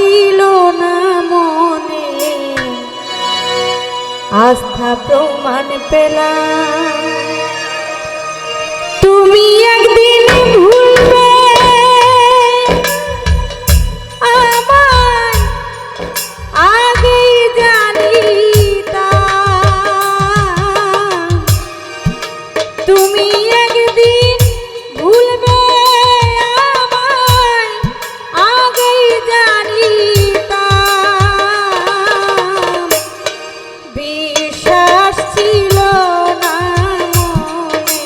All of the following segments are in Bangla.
ছিল না মনে, আস্থা প্রমাণ পেলাম তুমি একদিন ভুলবে আমায়, আগেই জানিতাম তুমি একদিন ভুলবে আমায়, আগেই জানিতাম বিশ্বাস ছিল না মনে,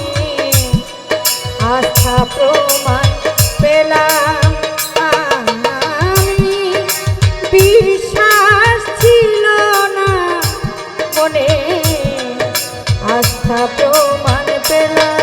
আস্থা প্রমাণ পেলাম আমি, বিশ্বাস ছিল না মনে, আস্থা প্রমাণ পেলাম।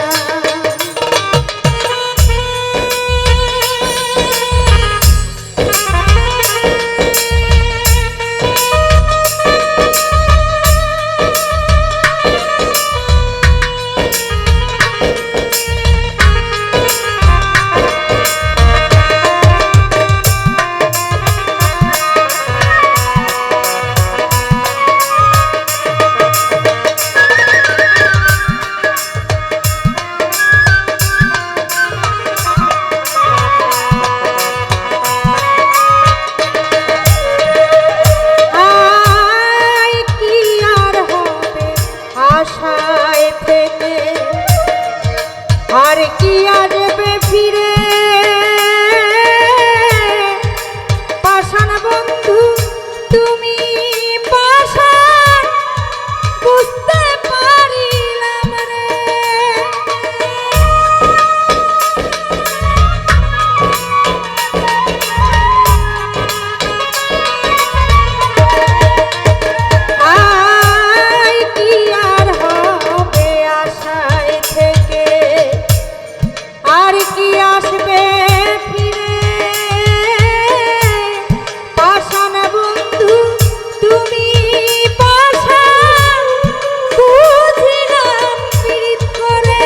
আর কি আসবে ফিরে পাষাণ বন্ধু তুমি পাষাণ, বুঝতে পারিলাম রে আয় কি আর হবে আশায় থেকে, আর কি আসবে ফিরে পাষাণ বন্ধু তুমি পাষাণ, বুঝিলাম পীড়িত করে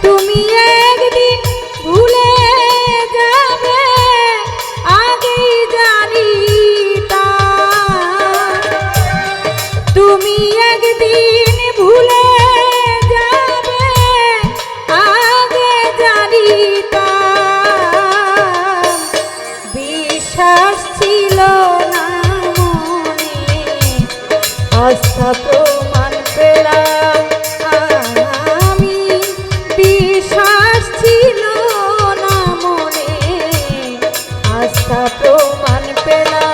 তুমি একদিন ভুলে যাবে, আগেই জানিতাম তুমি একদিন ভুলে যাবে, আগে জানিতাম বিশ্বাস ছিল না মনে, আস্থা প্রমাণ পেলাম আমি, বিশ্বাস ছিল না মনে, আস্থা প্রমাণ পেলাম।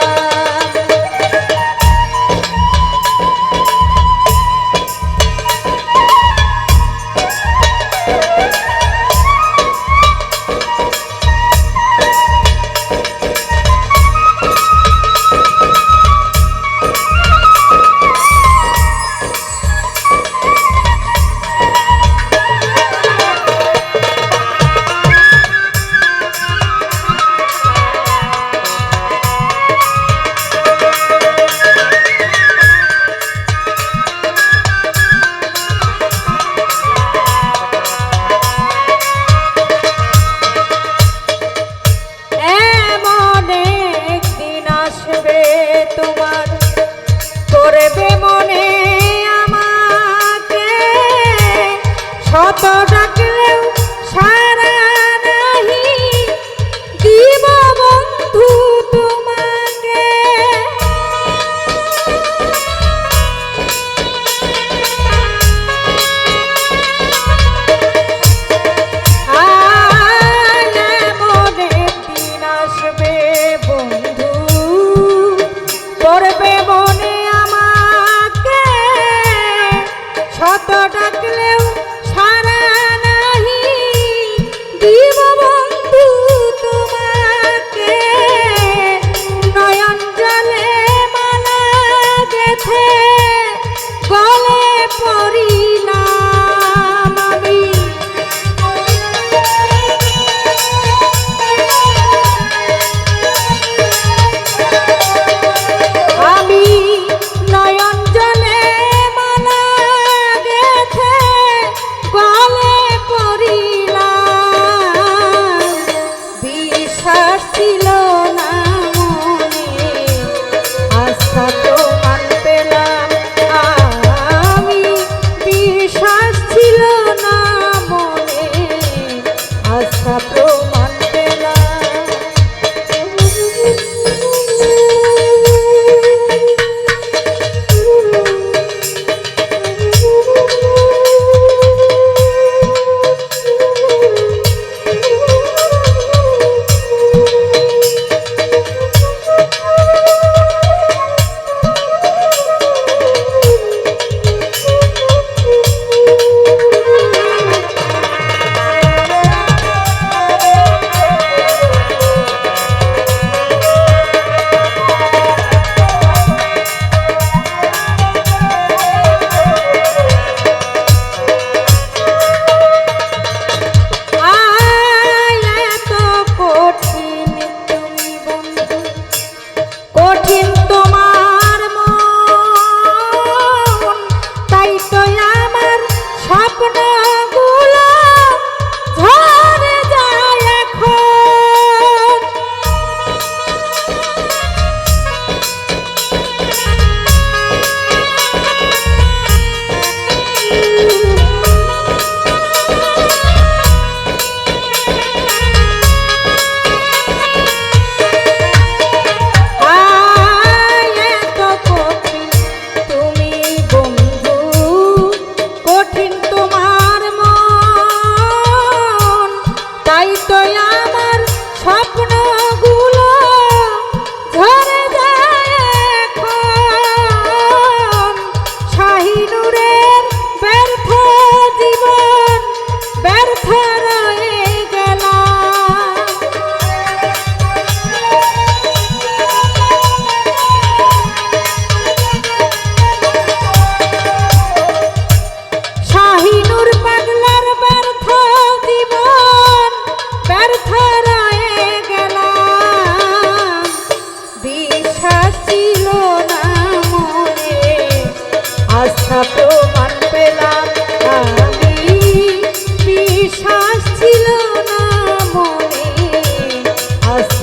তোমার করবে মনে আমাকে, শত ডাকলেও সারা নাহি দিব বন্ধু তোমাকে, মনে দিন আসবে বন্ধু করবে মনে আমাকে, শত ডাকলেও সারা নাহি দিব বন্ধু তোমাকে, নয়ন জলে মালা গেথে গলে পড়িলাম আমি,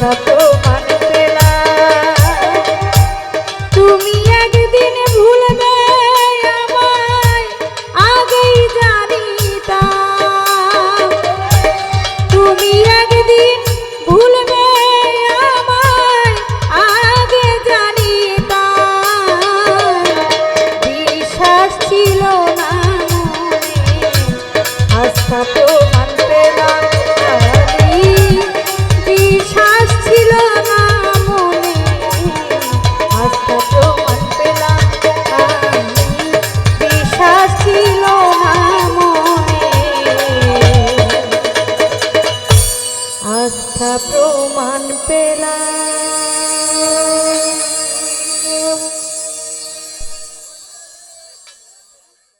আস্থা প্রমাণ পেলাম তুমি একদিন ভুলবে আমায় আগেই জানিতাম তুমি একদিন ভুলবে আমায় আগে জানিতাম বিশ্বাস ছিল না মনে আস্থা প্রমাণ পেলাম বিশ্বাস ছিল না মনে আস্থা প্রমাণ পেলাম বিশ্বাস ছিল না মনে আস্থা প্রমাণ পেলাম।